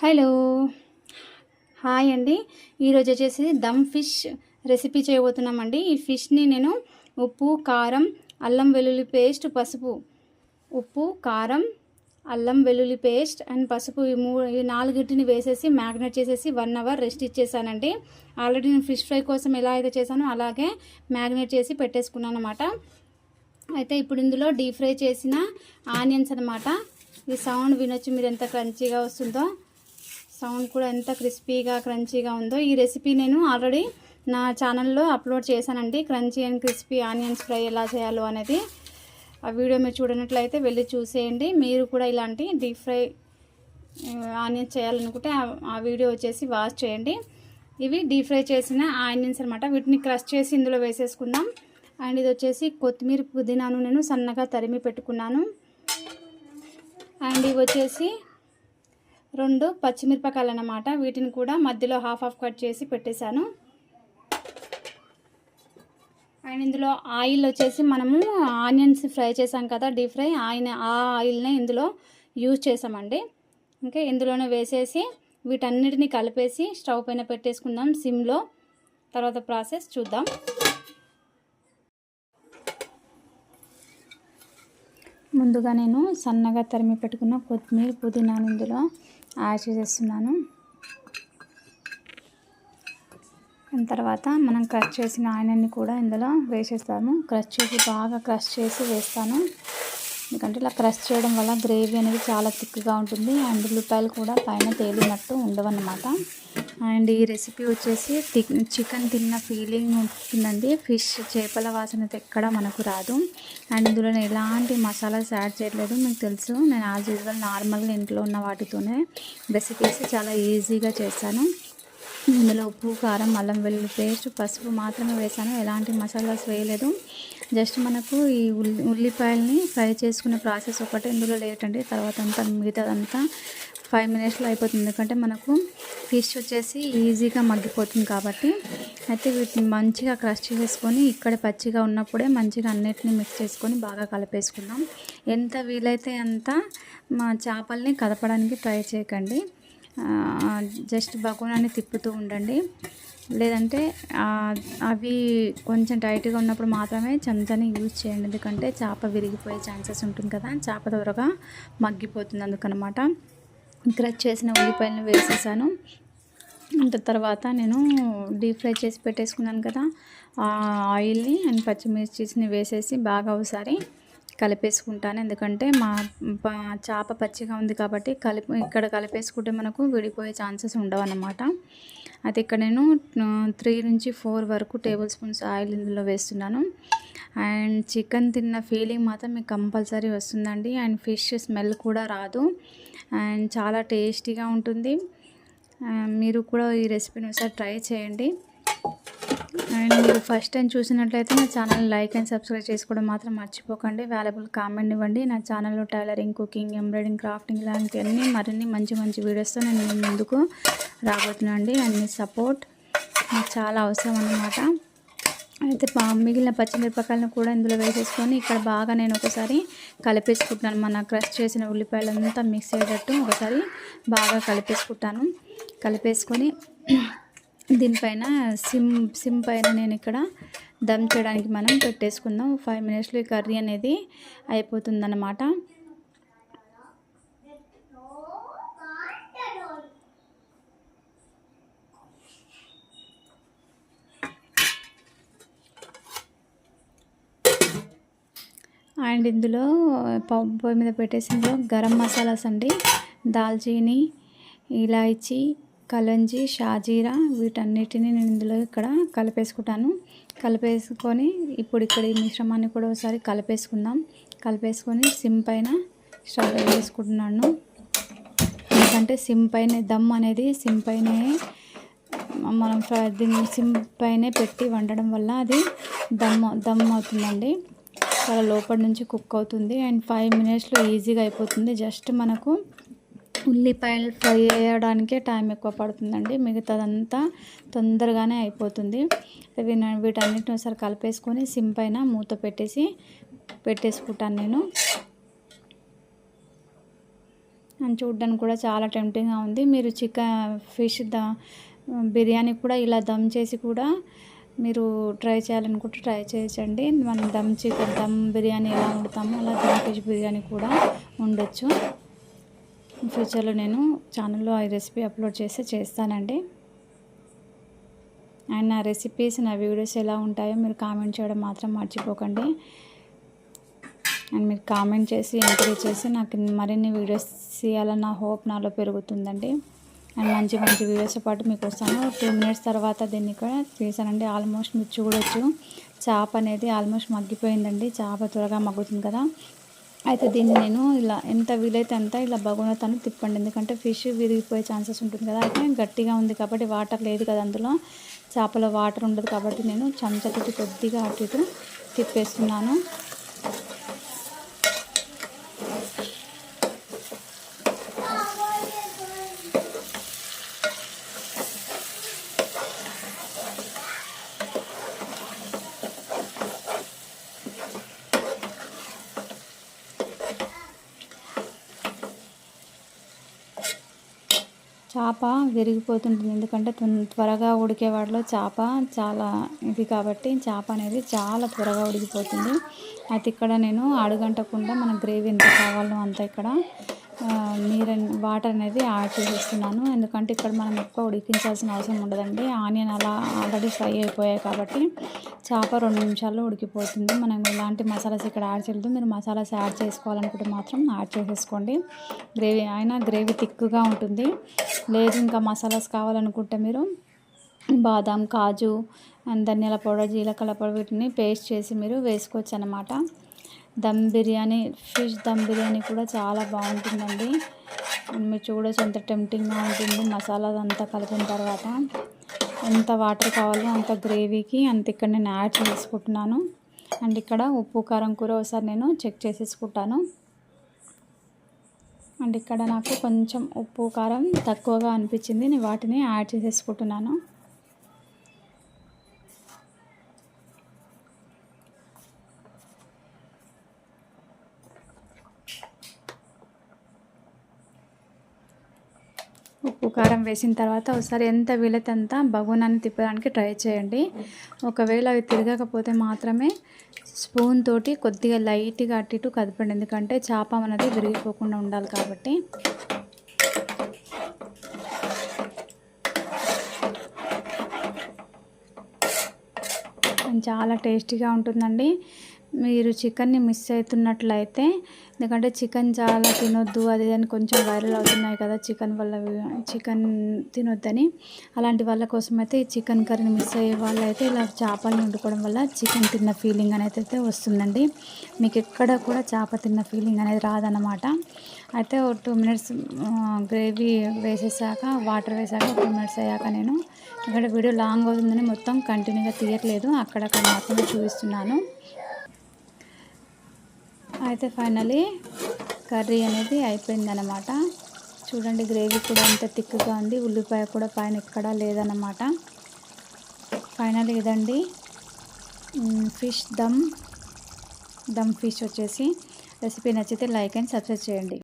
Hello hi అండి. ఈరోజు వచ్చేసి దమ్ ఫిష్ రెసిపీ చేయబోతున్నామండి. ఈ ఫిష్ని నేను ఉప్పు, కారం, అల్లం వెల్లుల్లి పేస్ట్, పసుపు, ఉప్పు, కారం, అల్లం వెల్లుల్లి పేస్ట్ అండ్ పసుపు ఈ నాలుగిటిని వేసేసి మ్యాగ్నేట్ చేసేసి 1 అవర్ రెస్ట్ ఇచ్చేసానండి. ఆల్రెడీ నేను ఫిష్ ఫ్రై కోసం ఎలా అయితే చేశానో అలాగే మ్యాగ్నేట్ చేసి పెట్టేసుకున్నాను అనమాట. అయితే ఇప్పుడు ఇందులో డీప్ ఫ్రై చేసిన ఆనియన్స్ అనమాట. ఈ సౌండ్ వినొచ్చు మీరు, ఎంత క్రంచీగా వస్తుందో. సౌండ్ కూడా ఎంత క్రిస్పీగా క్రంచీగా ఉందో. ఈ రెసిపీ నేను ఆల్రెడీ నా ఛానల్లో అప్లోడ్ చేశానండి, crunchy and crispy onions fry ఎలా చేయాలో అనేది. ఆ వీడియో మీరు చూడనట్లయితే వెళ్ళి చూసేయండి. మీరు కూడా ఇలాంటి డీప్ ఫ్రై ఆనియన్స్ చేయాలనుకుంటే ఆ వీడియో వచ్చేసి వాచ్ చేయండి. ఇవి డీప్ ఫ్రై చేసిన ఆనియన్స్ అనమాట. వీటిని క్రష్ చేసి ఇందులో వేసేసుకుందాం. అండ్ ఇది వచ్చేసి కొత్తిమీర, పుదీనాను నేను సన్నగా తరిమి పెట్టుకున్నాను. అండ్ ఇవి వచ్చేసి 2 పచ్చిమిరపకాయలు అన్నమాట. వీటిని కూడా మధ్యలో హాఫ్ కట్ చేసి పెట్టేశాను. అండ్ ఇందులో ఆయిల్ వచ్చేసి మనము ఆనియన్స్ ఫ్రై చేసాం కదా, డీప్ ఫ్రై, ఆ ఆయిల్నే ఇందులో యూజ్ చేసామండి. ఓకే, ఇందులోనే వేసేసి వీటన్నిటిని కలిపేసి స్టవ్ పైన పెట్టేసుకుందాం సిమ్లో. తర్వాత ప్రాసెస్ చూద్దాం. ముందుగా నేను సన్నగా తరిమి పెట్టుకున్న కొత్తిమీర, పుదీనాను ఇందులో యాడ్ చేసేస్తున్నాను. తర్వాత మనం క్రష్ చేసిన ఆనియన్ని కూడా ఇందులో వేసేస్తాము. బాగా క్రష్ చేసి వేస్తాను. ఎందుకంటే ఇలా క్రష్ చేయడం వల్ల గ్రేవీ అనేది చాలా థిక్గా ఉంటుంది. అండ్ ఉల్లిపాయలు కూడా పైన తేలినట్టు ఉండవన్నమాట. అండ్ ఈ రెసిపీ వచ్చేసి చికెన్ తిన్న ఫీలింగ్ ఉంటుందండి. ఫిష్ చేపల వాసన ఎక్కడ మనకు రాదు. అండ్ ఇందులో నేను ఎలాంటి మసాలాస్ యాడ్ చేయట్లేదు. మీకు తెలుసు, నేను యాజ్ యూజువల్ నార్మల్గా ఇంట్లో ఉన్న వాటితోనే రెసిపీస్ చాలా ఈజీగా చేస్తాను. ఇందులో ఉప్పు, కారం, అల్లం వెల్లుల్లి పేస్ట్, పసుపు మాత్రమే వేసాను. ఎలాంటి మసాలాస్ వేయలేదు. జస్ట్ మనకు ఈ ఉల్లిపాయలని ఫ్రై చేసుకునే ప్రాసెస్ ఒకటే ఇందులో లేట్ అండి. తర్వాత అంతా మిగతాదంతా 5 మినిట్స్లో అయిపోతుంది. ఎందుకంటే మనకు ఫిష్ వచ్చేసి ఈజీగా మగ్గిపోతుంది కాబట్టి. అయితే వీటిని మంచిగా క్రష్ చేసుకొని ఇక్కడ పచ్చిగా ఉన్నప్పుడే మంచిగా అన్నిటిని మిక్స్ చేసుకొని బాగా కలిపేసుకుందాం. ఎంత వీలైతే అంత మా చేపల్ని కదపడానికి ట్రై చేయకండి. జస్ట్ బగోనాన్ని తిప్పుతూ ఉండండి. లేదంటే అవి కొంచెం టైట్గా ఉన్నప్పుడు మాత్రమే చెంచాని యూజ్ చేయండి. ఎందుకంటే చేప విరిగిపోయే ఛాన్సెస్ ఉంటుంది కదా, చేప త్వరగా మగ్గిపోతుంది. అందుకనమాట క్రష్ చేసిన ఉల్లిపాయలను వేసేసాను. తర్వాత నేను డీప్ ఫ్రై చేసి పెట్టేసుకున్నాను కదా, ఆ ఆయిల్ని అండ్ పచ్చిమిర్చిని వేసేసి బాగా ఒకసారి కలిపేసుకుంటాను. ఎందుకంటే మా చేప పచ్చిగా ఉంది కాబట్టి ఇక్కడ కలిపేసుకుంటే మనకు విడిపోయే ఛాన్సెస్ ఉండవన్నమాట. అయితే ఇక్కడ నేను 3 నుంచి 4 వరకు టేబుల్ స్పూన్స్ ఆయిల్ ఇందులో వేస్తున్నాను. అండ్ చికెన్ తిన్న ఫీలింగ్ మాత్రం మీకు కంపల్సరీ వస్తుందండి. అండ్ ఫిష్ స్మెల్ కూడా రాదు. అండ్ చాలా టేస్టీగా ఉంటుంది. మీరు కూడా ఈ రెసిపీని ఒకసారి ట్రై చేయండి. అండ్ మీరు ఫస్ట్ టైం చూసినట్లయితే నా ఛానల్ లైక్ అండ్ సబ్స్క్రైబ్ చేసుకోవడం మాత్రం మర్చిపోకండి. వాల్యుబుల్ కామెంట్ ఇవ్వండి. నా ఛానల్లో టైలరింగ్, కుకింగ్, ఎంబ్రాయిడింగ్, క్రాఫ్టింగ్ ఇలాంటివన్నీ మరిన్ని మంచి వీడియోస్తో నేను ముందుకు రాబోతున్నాను అండి. అండ్ మీ సపోర్ట్ నాకు చాలా అవసరం అన్నమాట. అయితే మిగిలిన పచ్చిమిరపకాయలను కూడా ఇందులో వేసేసుకొని ఇక్కడ బాగా నేను ఒకసారి కలిపేసుకుంటున్నాను. మన క్రష్ చేసిన ఉల్లిపాయలంతా మిక్స్ అయ్యేటట్టు ఒకసారి బాగా కలిపేసుకొని దీనిపైన సిమ్ పైన నేను ఇక్కడ దమ్ చేయడానికి మనం పెట్టేసుకుందాం. 5 మినిట్స్లో ఈ కర్రీ అనేది అయిపోతుందన్నమాట. అండ్ ఇందులో పొయ్యి మీద పెట్టేసి ఇందులో గరం మసాలాస్ అండి, దాల్చీని, ఇలాచీ, కలంజీ, షాజీరా, వీటన్నిటిని నేను ఇందులో ఇక్కడ కలిపేసుకొని ఇప్పుడు ఇక్కడ ఈ మిశ్రమాన్ని కూడా ఒకసారి కలిపేసుకొని సిమ్ పైన స్టవ్ వేసుకుంటున్నాను. ఎందుకంటే సిమ్ పైన దమ్ అనేది సిమ్ పైనే మనం దీన్ని సిమ్ పైనే పెట్టి వండడం వల్ల అది దమ్ అవుతుందండి. చాలా లోపల నుంచి కుక్ అవుతుంది. అండ్ 5 మినిట్స్లో ఈజీగా అయిపోతుంది. జస్ట్ మనకు ఉల్లిపాయలు ఫ్రై అయ్యడానికే టైం ఎక్కువ పడుతుందండి, మిగతాదంతా తొందరగానే అయిపోతుంది. వీటన్నిటిని ఒకసారి కలిపేసుకొని సిమ్ పైన మూత పెట్టేసుకుంటాను నేను. అని చూడడానికి కూడా చాలా టెంప్టింగ్గా ఉంది. మీరు ఫిష్ బిర్యానీ కూడా ఇలా దమ్ చేసి కూడా మీరు ట్రై చేయాలనుకుంటే ట్రై చేయొచ్చండి. మనం దమ్ బిర్యానీ ఎలా వండుతామో అలా దమ్ ఫిష్ బిర్యానీ కూడా ఉండొచ్చు. ఫ్యూచర్లో నేను ఛానల్లో ఈ రెసిపీ అప్లోడ్ చేస్తానండి. అండ్ నా రెసిపీస్, నా వీడియోస్ ఎలా ఉంటాయో మీరు కామెంట్ చేయడం మాత్రం మర్చిపోకండి. అండ్ మీరు కామెంట్ చేసి ఎంకరేజ్ చేసి నాకు మరిన్ని వీడియోస్ చేయాలన్న హోప్ నాలో పెరుగుతుందండి. అండ్ మంచి వీడియోస్తో పాటు మీకు వస్తాను. 2 మినిట్స్ తర్వాత దీన్ని కూడా చేశానండి. ఆల్మోస్ట్ మీరు చూడొచ్చు చేప అనేది ఆల్మోస్ట్ మగ్గిపోయిందండి. చేప త్వరగా మగ్గుతుంది కదా. అయితే దీన్ని నేను ఇలా ఎంత వీలైతే అంత ఇలా బగునతను తిప్పండి, ఎందుకంటే ఫిష్ విరిగిపోయే ఛాన్సెస్ ఉంటుంది కదా. అయితే గట్టిగా ఉంది కాబట్టి వాటర్ లేదు కదా, అందులో చేపలో వాటర్ ఉండదు కాబట్టి నేను చెంచాతోటి కొద్దిగా అటు ఇటు తిప్పేస్తున్నాను. చేప విరిగిపోతుంటుంది, ఎందుకంటే త్వరగా ఉడికే వాటిలో చేప చాలా ఇది కాబట్టి చేప అనేది చాలా త్వరగా ఉడికిపోతుంది. అయితే ఇక్కడ నేను అడుగంటకుండా మన గ్రేవీ ఎంత కావాలో అంత ఇక్కడ వాటర్ అనేది యాడ్ చేసేస్తున్నాను. ఎందుకంటే ఇక్కడ మనం ఎక్కువ ఉడికించాల్సిన అవసరం ఉండదండి. ఆనియన్ అలా ఆల్రెడీ ఫ్రై అయిపోయాయి కాబట్టి చేప 2 నిమిషాల్లో ఉడికిపోతుంది. మనం ఎలాంటి మసాలాస్ ఇక్కడ యాడ్ చేయలేదు. మీరు మసాలాస్ యాడ్ చేసుకోవాలనుకుంటే మాత్రం యాడ్ చేసేసుకోండి. గ్రేవీ థిక్గా ఉంటుంది. లేదు ఇంకా మసాలాస్ కావాలనుకుంటే మీరు బాదాం, కాజు అండ్ ధనియాల పౌడర్, జీలకర్ర పౌడర్ వీటిని పేస్ట్ చేసి మీరు వేసుకోవచ్చు అన్నమాట. ఫిష్ దమ్ బిర్యానీ కూడా చాలా బాగుంటుందండి. మీరు చూడొచ్చు ఎంత టెంప్టింగ్గా ఉంటుంది. మసాలా అంతా కలిపిన తర్వాత ఎంత వాటర్ కావాలో అంత గ్రేవీకి అంత ఇక్కడ నేను యాడ్ చేసుకుంటున్నాను. అండ్ ఇక్కడ ఉప్పు కారం కూర ఒకసారి నేను చెక్ చేసేసుకుంటాను. అండ్ ఇక్కడ నాకు కొంచెం ఉప్పు కారం తక్కువగా అనిపించింది, నేను వాటిని యాడ్ చేసేసుకుంటున్నాను. ఉప్పు కారం వేసిన తర్వాత ఒకసారి ఎంత వీలైతే అంత బగోనాన్ని తిప్పడానికి ట్రై చేయండి. ఒకవేళ అవి తిరగకపోతే మాత్రమే స్పూన్ తోటి కొద్దిగా లైట్గా అటు ఇటు కదపండి, ఎందుకంటే చేప అనేది విరిగిపోకుండా ఉండాలి కాబట్టి. చాలా టేస్టీగా ఉంటుందండి. మీరు చికెన్ని మిస్ అవుతున్నట్లయితే, ఎందుకంటే చికెన్ చాలా తినొద్దు అది అని కొంచెం వైరల్ అవుతున్నాయి కదా చికెన్ తినొద్దని. అలాంటి వాళ్ళ కోసం అయితే ఈ చికెన్ కర్రీని మిస్ అయ్యే వాళ్ళైతే ఇలా చేపలను వండుకోవడం వల్ల చికెన్ తిన్న ఫీలింగ్ అనేది అయితే వస్తుందండి. మీకు ఎక్కడ కూడా చేప తిన్న ఫీలింగ్ అనేది రాదన్నమాట. అయితే 2 మినిట్స్ గ్రేవీ వేసేసాక వాటర్ వేసాక 2 మినిట్స్ అయ్యాక నేను ఇక్కడ వీడియో లాంగ్ అవుతుందని మొత్తం కంటిన్యూగా తీయట్లేదు, అక్కడక్కడ మాత్రమే చూపిస్తున్నాను. అయితే ఫైనలీ కర్రీ అనేది అయిపోయిందన్నమాట. చూడండి గ్రేవీ కూడా ఎంత థిక్గా ఉంది, ఉల్లిపాయ కూడా పైన ఎక్కడా లేదన్నమాట. ఫైనల్ ఇదండి ఫిష్ దమ్ ఫిష్ వచ్చేసి. రెసిపీ నచ్చితే లైక్ అండ్ సబ్స్క్రైబ్ చేయండి.